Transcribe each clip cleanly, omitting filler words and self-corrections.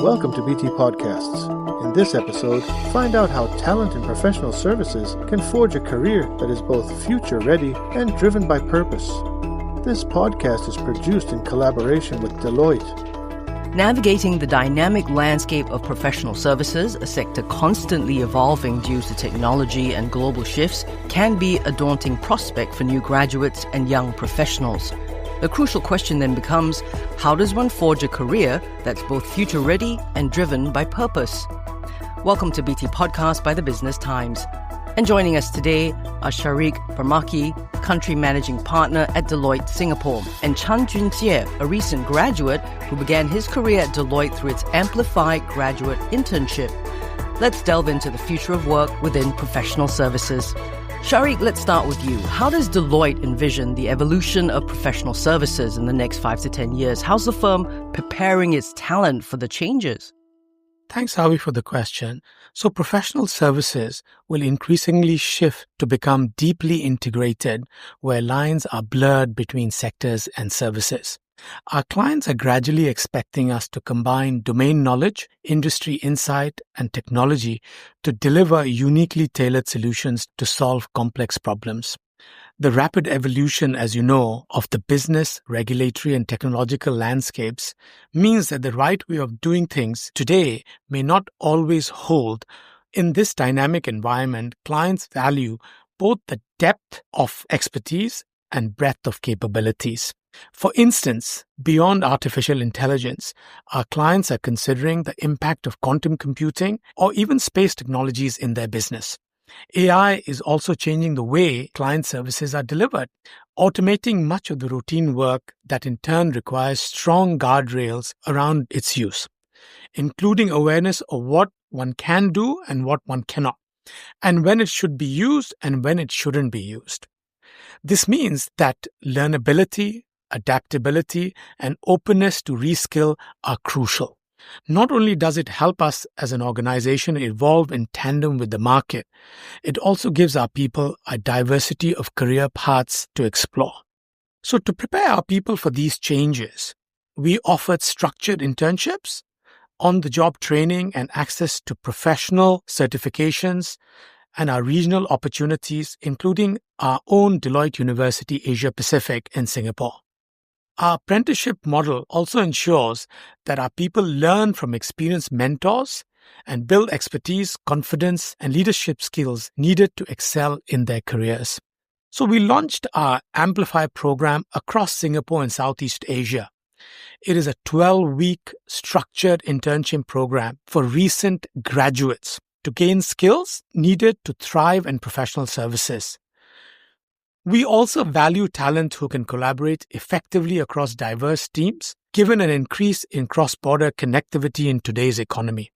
Welcome to BT Podcasts. In this episode, find out how talent in professional services can forge a career that is both future-ready and driven by purpose. This podcast is produced in collaboration with Deloitte. Navigating the dynamic landscape of professional services, a sector constantly evolving due to technology and global shifts, can be a daunting prospect for new graduates and young professionals. The crucial question then becomes, how does one forge a career that's both future-ready and driven by purpose? Welcome to BT Podcast by the Business Times. And joining us today are Shariq Barmaky, Country Managing Partner at Deloitte Singapore, and Juin Jieg, a recent graduate who began his career at Deloitte through its Amplified Graduate Internship. Let's delve into the future of work within professional services. Shariq, let's start with you. How does Deloitte envision the evolution of professional services in the next 5 to 10 years? How's the firm preparing its talent for the changes? Thanks, Howie, for the question. So professional services will increasingly shift to become deeply integrated, where lines are blurred between sectors and services. Our clients are gradually expecting us to combine domain knowledge, industry insight, and technology to deliver uniquely tailored solutions to solve complex problems. The rapid evolution, as you know, of the business, regulatory, and technological landscapes means that the right way of doing things today may not always hold. In this dynamic environment, clients value both the depth of expertise and breadth of capabilities. For instance, beyond artificial intelligence, our clients are considering the impact of quantum computing or even space technologies in their business. AI is also changing the way client services are delivered, automating much of the routine work that in turn requires strong guardrails around its use, including awareness of what one can do and what one cannot, and when it should be used and when it shouldn't be used. This means that learnability, adaptability, and openness to reskill are crucial. Not only does it help us as an organization evolve in tandem with the market, it also gives our people a diversity of career paths to explore. So to prepare our people for these changes, we offered structured internships, on-the-job training, and access to professional certifications and our regional opportunities, including our own Deloitte University Asia Pacific in Singapore. Our apprenticeship model also ensures that our people learn from experienced mentors and build expertise, confidence, and leadership skills needed to excel in their careers. So we launched our Amplify program across Singapore and Southeast Asia. It is a 12-week structured internship program for recent graduates to gain skills needed to thrive in professional services. We also value talent who can collaborate effectively across diverse teams, given an increase in cross-border connectivity in today's economy.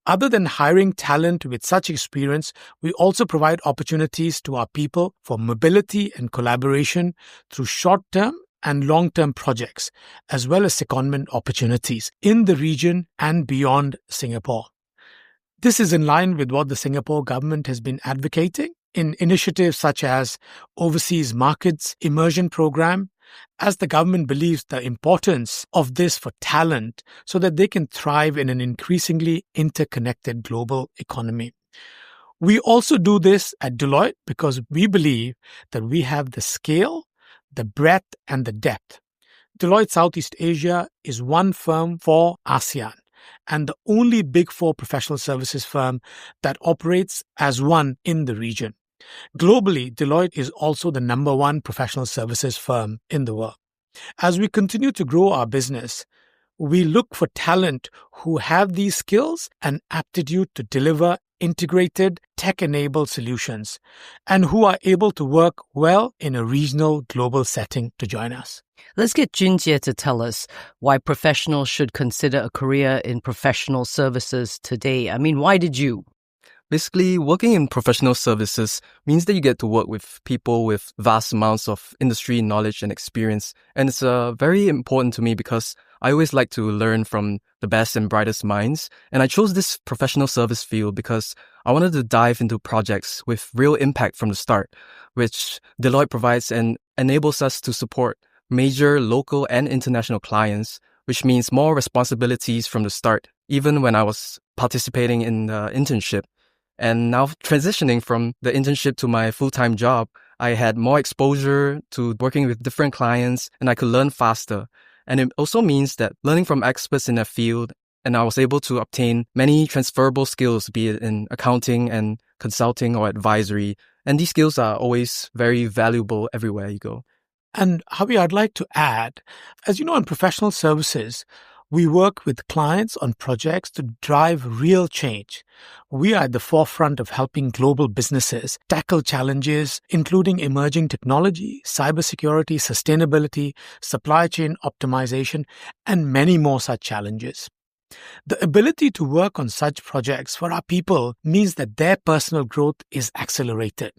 Other than hiring talent with such experience, we also provide opportunities to our people for mobility and collaboration through short-term and long-term projects, as well as secondment opportunities in the region and beyond Singapore. This is in line with what the Singapore government has been advocating in initiatives such as Overseas Markets Immersion Program, as the government believes the importance of this for talent so that they can thrive in an increasingly interconnected global economy. We also do this at Deloitte because we believe that we have the scale, the breadth, and the depth. Deloitte Southeast Asia is one firm for ASEAN, and the only Big Four professional services firm that operates as one in the region. Globally, Deloitte is also the number one professional services firm in the world. As we continue to grow our business, we look for talent who have these skills and aptitude to deliver integrated, tech-enabled solutions, and who are able to work well in a regional global setting to join us. Let's get Juin Jieg to tell us why professionals should consider a career in professional services today. I mean, why did you? Basically, working in professional services means that you get to work with people with vast amounts of industry knowledge and experience. And it's very important to me because I always like to learn from the best and brightest minds. And I chose this professional service field because I wanted to dive into projects with real impact from the start, which Deloitte provides and enables us to support major local and international clients which means more responsibilities from the start, even when I was participating in the internship. And now transitioning from the internship to my full-time job, I had more exposure to working with different clients and I could learn faster. And it also means that learning from experts in their field, and I was able to obtain many transferable skills, be it in accounting and consulting or advisory. And these skills are always very valuable everywhere you go. And Howie, I'd like to add, as you know, in professional services, we work with clients on projects to drive real change. We are at the forefront of helping global businesses tackle challenges, including emerging technology, cybersecurity, sustainability, supply chain optimization, and many more such challenges. The ability to work on such projects for our people means that their personal growth is accelerated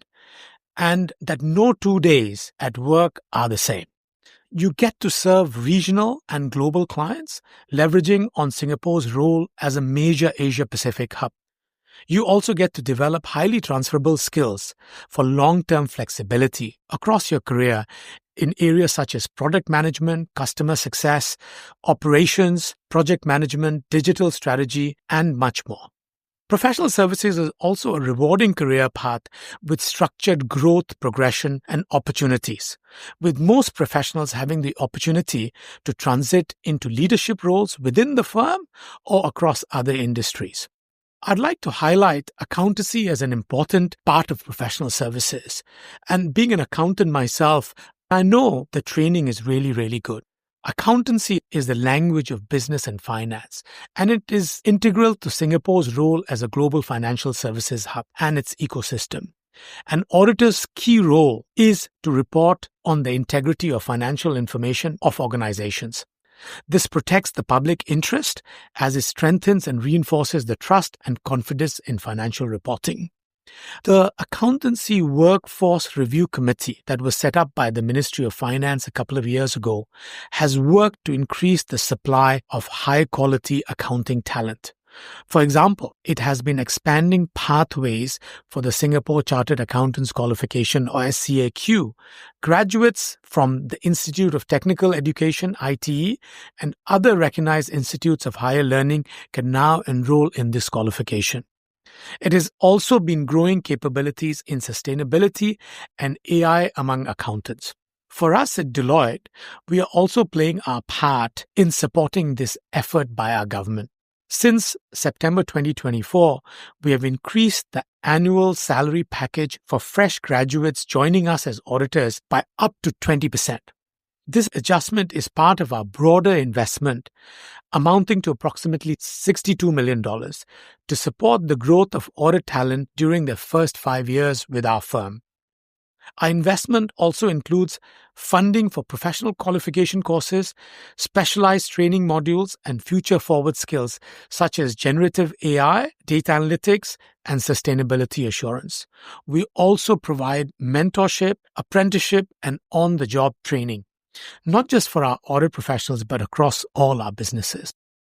and that no 2 days at work are the same. You get to serve regional and global clients, leveraging on Singapore's role as a major Asia-Pacific hub. You also get to develop highly transferable skills for long-term flexibility across your career in areas such as product management, customer success, operations, project management, digital strategy, and much more. Professional services is also a rewarding career path with structured growth, progression, and opportunities, with most professionals having the opportunity to transit into leadership roles within the firm or across other industries. I'd like to highlight accountancy as an important part of professional services. And being an accountant myself, I know the training is really, really good. Accountancy is the language of business and finance, and it is integral to Singapore's role as a global financial services hub and its ecosystem. An auditor's key role is to report on the integrity of financial information of organizations. This protects the public interest as it strengthens and reinforces the trust and confidence in financial reporting. The Accountancy Workforce Review Committee that was set up by the Ministry of Finance a couple of years ago has worked to increase the supply of high-quality accounting talent. For example, it has been expanding pathways for the Singapore Chartered Accountants Qualification or SCAQ. Graduates from the Institute of Technical Education, ITE, and other recognized institutes of higher learning can now enroll in this qualification. It has also been growing capabilities in sustainability and AI among accountants. For us at Deloitte, we are also playing our part in supporting this effort by our government. Since September 2024, we have increased the annual salary package for fresh graduates joining us as auditors by up to 20%. This adjustment is part of our broader investment, amounting to approximately $62 million, to support the growth of audit talent during their first 5 years with our firm. Our investment also includes funding for professional qualification courses, specialized training modules, and future-forward skills such as generative AI, data analytics, and sustainability assurance. We also provide mentorship, apprenticeship, and on-the-job training, not just for our audit professionals, but across all our businesses.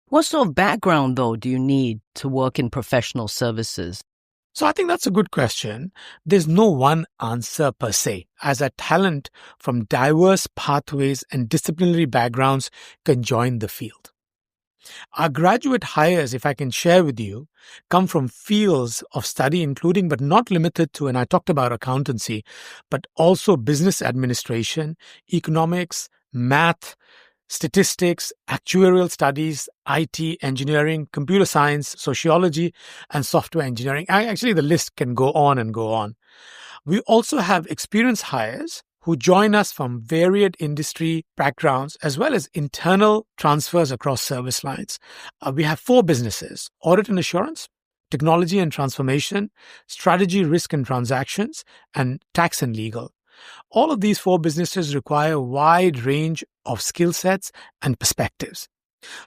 What sort of background, though, do you need to work in professional services? So I think that's a good question. There's no one answer per se, as a talent from diverse pathways and disciplinary backgrounds can join the field. Our graduate hires, if I can share with you, come from fields of study including but not limited to, and I talked about accountancy, but also business administration, economics, math, statistics, actuarial studies, IT, engineering, computer science, sociology, and software engineering. Actually, the list can go on and go on. We also have experienced hires who join us from varied industry backgrounds as well as internal transfers across service lines. We have 4 businesses: audit and assurance, technology and transformation, strategy, risk and transactions, and tax and legal. All of these 4 businesses require a wide range of skill sets and perspectives.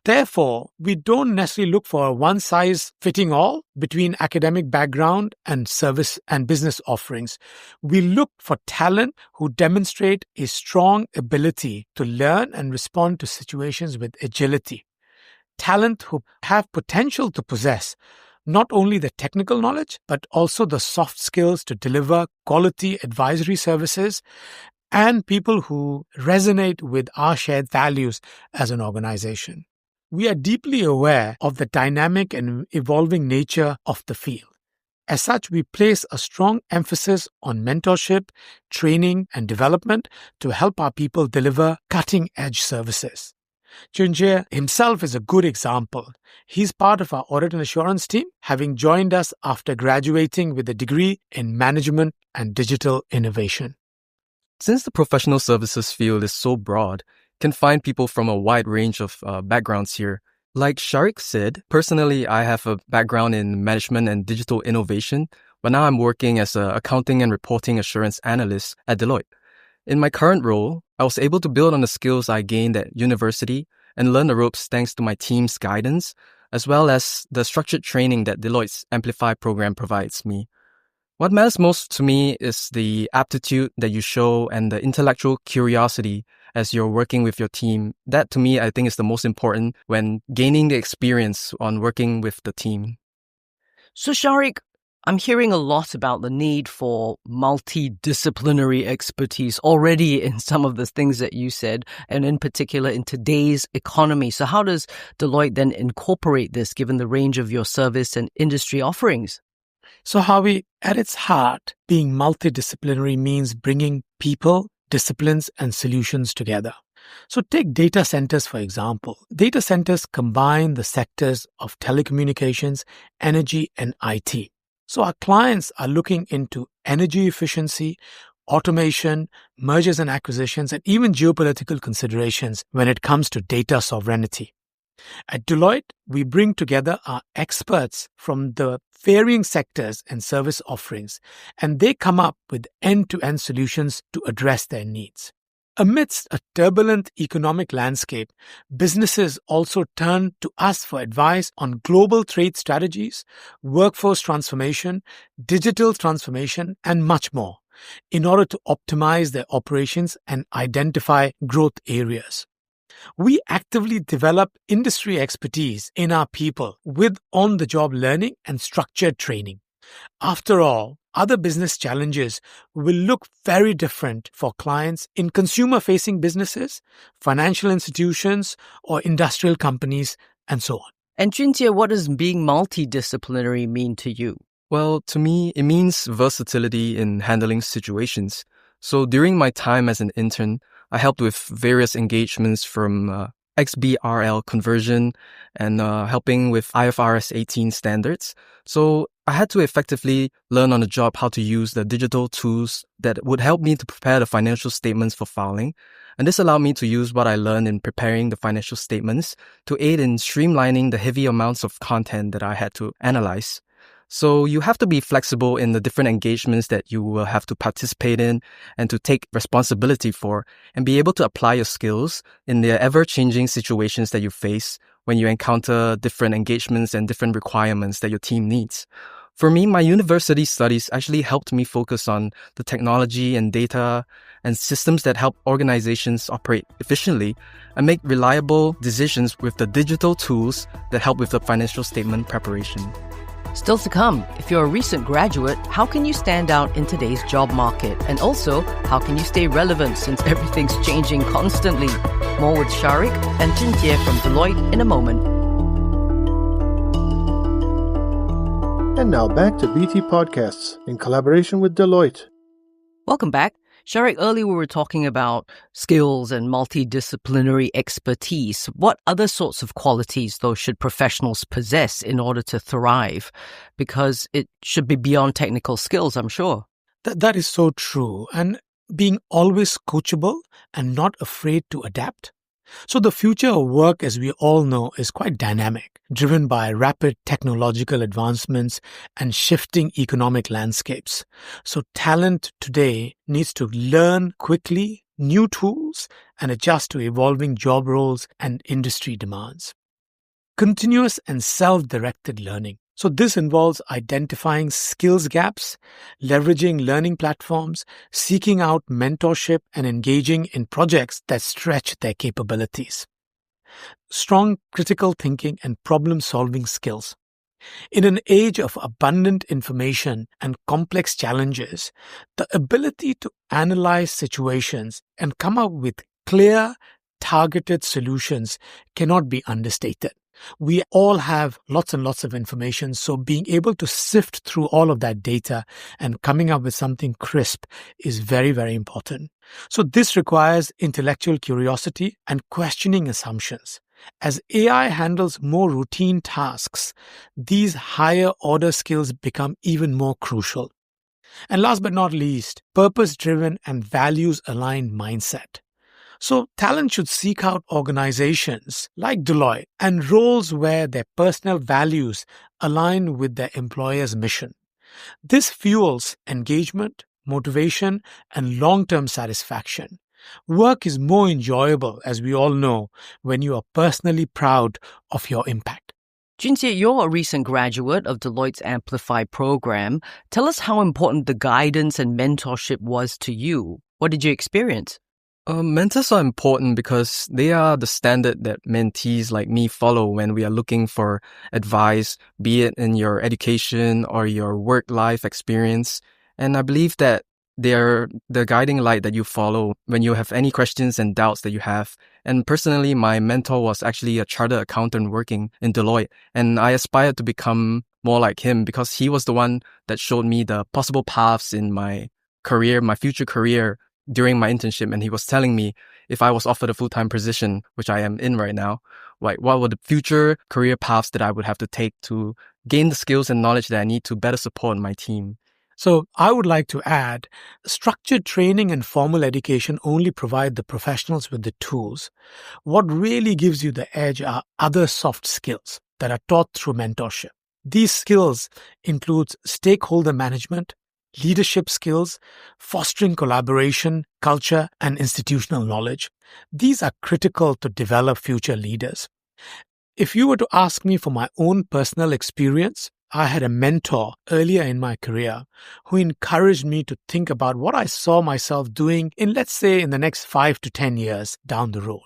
Therefore, we don't necessarily look for a one-size-fitting-all between academic background and service and business offerings. We look for talent who demonstrate a strong ability to learn and respond to situations with agility. Talent who have potential to possess not only the technical knowledge, but also the soft skills to deliver quality advisory services and people who resonate with our shared values as an organization. We are deeply aware of the dynamic and evolving nature of the field. As such, we place a strong emphasis on mentorship, training, and development to help our people deliver cutting-edge services. Juin Jieg himself is a good example. He's part of our audit and assurance team, having joined us after graduating with a degree in management and digital innovation. Since the professional services field is so broad, you can find people from a wide range of backgrounds here. Like Shariq said, personally, I have a background in management and digital innovation, but now I'm working as an accounting and reporting assurance analyst at Deloitte. In my current role, I was able to build on the skills I gained at university and learn the ropes thanks to my team's guidance, as well as the structured training that Deloitte's Amplify program provides me. What matters most to me is the aptitude that you show and the intellectual curiosity as you're working with your team. That, to me, I think is the most important when gaining the experience on working with the team. So, Shariq, I'm hearing a lot about the need for multidisciplinary expertise already in some of the things that you said, and in particular in today's economy. So how does Deloitte then incorporate this given the range of your service and industry offerings? So, Howie, at its heart, being multidisciplinary means bringing people, disciplines, and solutions together. So take data centers, for example. Data centers combine the sectors of telecommunications, energy, and IT. So our clients are looking into energy efficiency, automation, mergers and acquisitions, and even geopolitical considerations when it comes to data sovereignty. At Deloitte, we bring together our experts from the varying sectors and service offerings, and they come up with end-to-end solutions to address their needs. Amidst a turbulent economic landscape, businesses also turn to us for advice on global trade strategies, workforce transformation, digital transformation, and much more, in order to optimize their operations and identify growth areas. We actively develop industry expertise in our people with on-the-job learning and structured training. After all, other business challenges will look very different for clients in consumer-facing businesses, financial institutions, or industrial companies, and so on. And Juin Jieg, what does being multidisciplinary mean to you? Well, to me, it means versatility in handling situations. So during my time as an intern, I helped with various engagements from XBRL conversion and helping with IFRS 18 standards. So I had to effectively learn on the job how to use the digital tools that would help me to prepare the financial statements for filing. And this allowed me to use what I learned in preparing the financial statements to aid in streamlining the heavy amounts of content that I had to analyze. So you have to be flexible in the different engagements that you will have to participate in and to take responsibility for, and be able to apply your skills in the ever-changing situations that you face when you encounter different engagements and different requirements that your team needs. For me, my university studies actually helped me focus on the technology and data and systems that help organizations operate efficiently and make reliable decisions with the digital tools that help with the financial statement preparation. Still to come, if you're a recent graduate, how can you stand out in today's job market? And also, how can you stay relevant since everything's changing constantly? More with Shariq and Juin Jieg from Deloitte in a moment. And now back to BT Podcasts in collaboration with Deloitte. Welcome back. Shariq, earlier we were talking about skills and multidisciplinary expertise. What other sorts of qualities, though, should professionals possess in order to thrive? Because it should be beyond technical skills, I'm sure. That is so true. And being always coachable and not afraid to adapt. So the future of work, as we all know, is quite dynamic, driven by rapid technological advancements and shifting economic landscapes. So talent today needs to learn quickly new tools and adjust to evolving job roles and industry demands. Continuous and self-directed learning. So this involves identifying skills gaps, leveraging learning platforms, seeking out mentorship, and engaging in projects that stretch their capabilities. Strong critical thinking and problem-solving skills. In an age of abundant information and complex challenges, the ability to analyze situations and come up with clear, targeted solutions cannot be understated. We all have lots and lots of information, so being able to sift through all of that data and coming up with something crisp is very, very important. So this requires intellectual curiosity and questioning assumptions. As AI handles more routine tasks, these higher order skills become even more crucial. And last but not least, purpose-driven and values-aligned mindset. So talent should seek out organizations like Deloitte and roles where their personal values align with their employer's mission. This fuels engagement, motivation, and long-term satisfaction. Work is more enjoyable, as we all know, when you are personally proud of your impact. Juin Jieg, you're a recent graduate of Deloitte's Amplify program. Tell us how important the guidance and mentorship was to you. What did you experience? Mentors are important because they are the standard that mentees like me follow when we are looking for advice, be it in your education or your work-life experience. And I believe that they are the guiding light that you follow when you have any questions and doubts that you have. And personally, my mentor was actually a chartered accountant working in Deloitte, and I aspired to become more like him because he was the one that showed me the possible paths in my career, my future career, during my internship. And he was telling me if I was offered a full-time position, which I am in right now, like what were the future career paths that I would have to take to gain the skills and knowledge that I need to better support my team. So I would like to add, structured training and formal education only provide the professionals with the tools. What really gives you the edge are other soft skills that are taught through mentorship. These skills include stakeholder management, leadership skills, fostering collaboration, culture, and institutional knowledge. These are critical to develop future leaders. If you were to ask me for my own personal experience, I had a mentor earlier in my career who encouraged me to think about what I saw myself doing in, let's say, in the next 5 to 10 years down the road.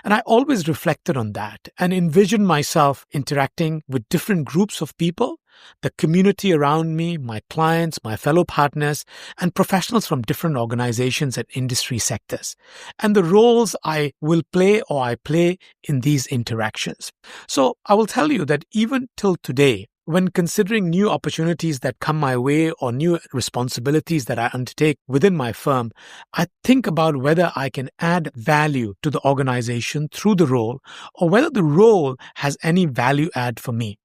And I always reflected on that and envisioned myself interacting with different groups of people, the community around me, my clients, my fellow partners, and professionals from different organizations and industry sectors, and the roles I will play or I play in these interactions. So I will tell you that even till today, when considering new opportunities that come my way or new responsibilities that I undertake within my firm, I think about whether I can add value to the organization through the role or whether the role has any value add for me.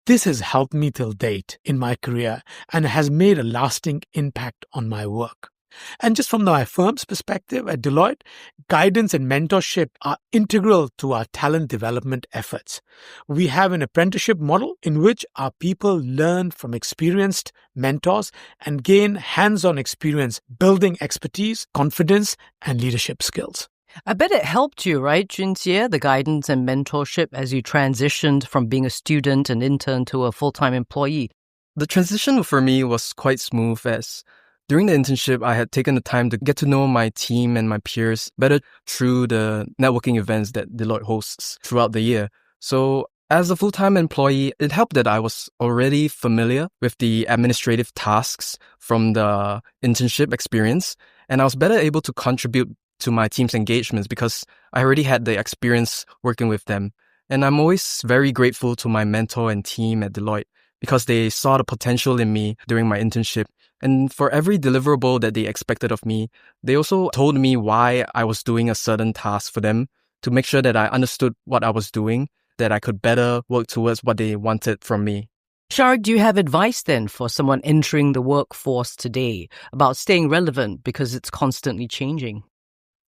This has helped me till date in my career and has made a lasting impact on my work. And just from my firm's perspective at Deloitte, guidance and mentorship are integral to our talent development efforts. We have an apprenticeship model in which our people learn from experienced mentors and gain hands-on experience building expertise, confidence, and leadership skills. I bet it helped you, right, Juin Jieg, the guidance and mentorship as you transitioned from being a student and intern to a full-time employee. The transition for me was quite smooth as during the internship, I had taken the time to get to know my team and my peers better through the networking events that Deloitte hosts throughout the year. So as a full-time employee, it helped that I was already familiar with the administrative tasks from the internship experience, and I was better able to contribute to my team's engagements because I already had the experience working with them. And I'm always very grateful to my mentor and team at Deloitte because they saw the potential in me during my internship. And for every deliverable that they expected of me, they also told me why I was doing a certain task for them to make sure that I understood what I was doing, that I could better work towards what they wanted from me. Shariq, do you have advice then for someone entering the workforce today about staying relevant because it's constantly changing?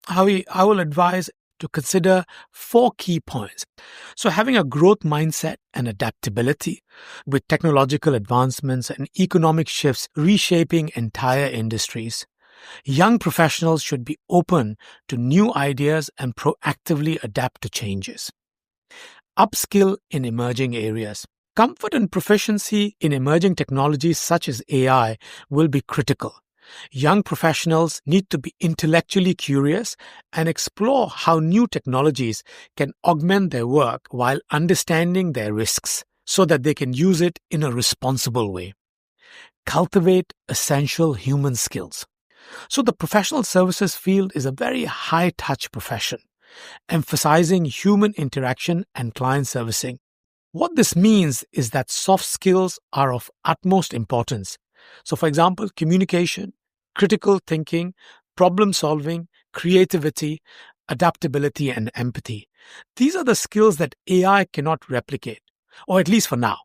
Howie, I will advise to consider 4 key points. So having a growth mindset and adaptability with technological advancements and economic shifts reshaping entire industries. Young professionals should be open to new ideas and proactively adapt to changes. Upskill in emerging areas. Comfort and proficiency in emerging technologies such as AI will be critical. Young professionals need to be intellectually curious and explore how new technologies can augment their work while understanding their risks, so that they can use it in a responsible way. Cultivate essential human skills. So the professional services field is a very high-touch profession, emphasizing human interaction and client servicing. What this means is that soft skills are of utmost importance. So for example, communication, critical thinking, problem solving, creativity, adaptability, and empathy. These are the skills that AI cannot replicate, or at least for now,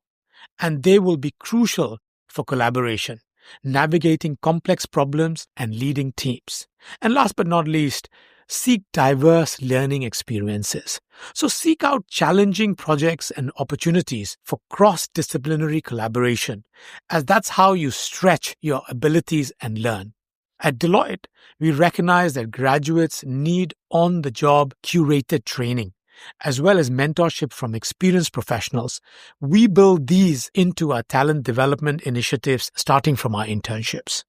and they will be crucial for collaboration, navigating complex problems, and leading teams. And last but not least, seek diverse learning experiences. So seek out challenging projects and opportunities for cross-disciplinary collaboration, as that's how you stretch your abilities and learn. At Deloitte, we recognize that graduates need on-the-job curated training, as well as mentorship from experienced professionals. We build these into our talent development initiatives starting from our internships.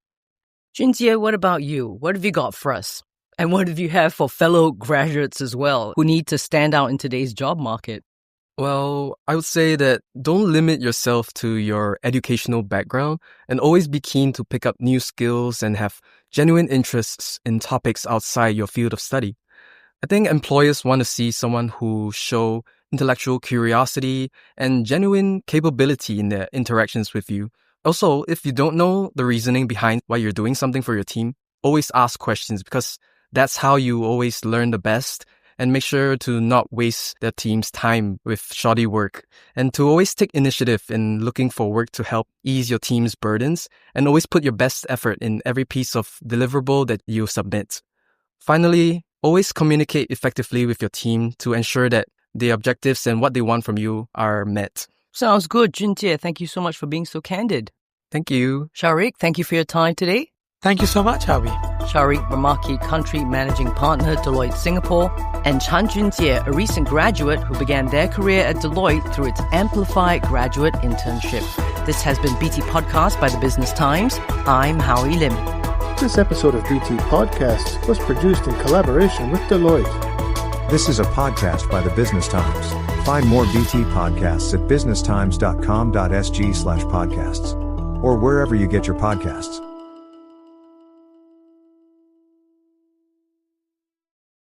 Juin Jieg, what about you? What have you got for us? And what do you have for fellow graduates as well who need to stand out in today's job market? Well, I would say that don't limit yourself to your educational background and always be keen to pick up new skills and have genuine interests in topics outside your field of study. I think employers want to see someone who show intellectual curiosity and genuine capability in their interactions with you. Also, if you don't know the reasoning behind why you're doing something for your team, always ask questions because that's how you always learn the best, and make sure to not waste the team's time with shoddy work, and to always take initiative in looking for work to help ease your team's burdens, and always put your best effort in every piece of deliverable that you submit. Finally, always communicate effectively with your team to ensure that the objectives and what they want from you are met. Sounds good, Juin Jieg. Thank you so much for being so candid. Thank you. Shariq, thank you for your time today. Thank you so much, Howie. Shariq Barmaky, Country Managing Partner, Deloitte Singapore, and Juin Jieg, a recent graduate who began their career at Deloitte through its Amplify graduate internship. This has been BT Podcast by the Business Times. I'm Howie Lim. This episode of BT Podcasts was produced in collaboration with Deloitte. This is a podcast by the Business Times. Find more BT podcasts at businesstimes.com.sg/podcasts or wherever you get your podcasts.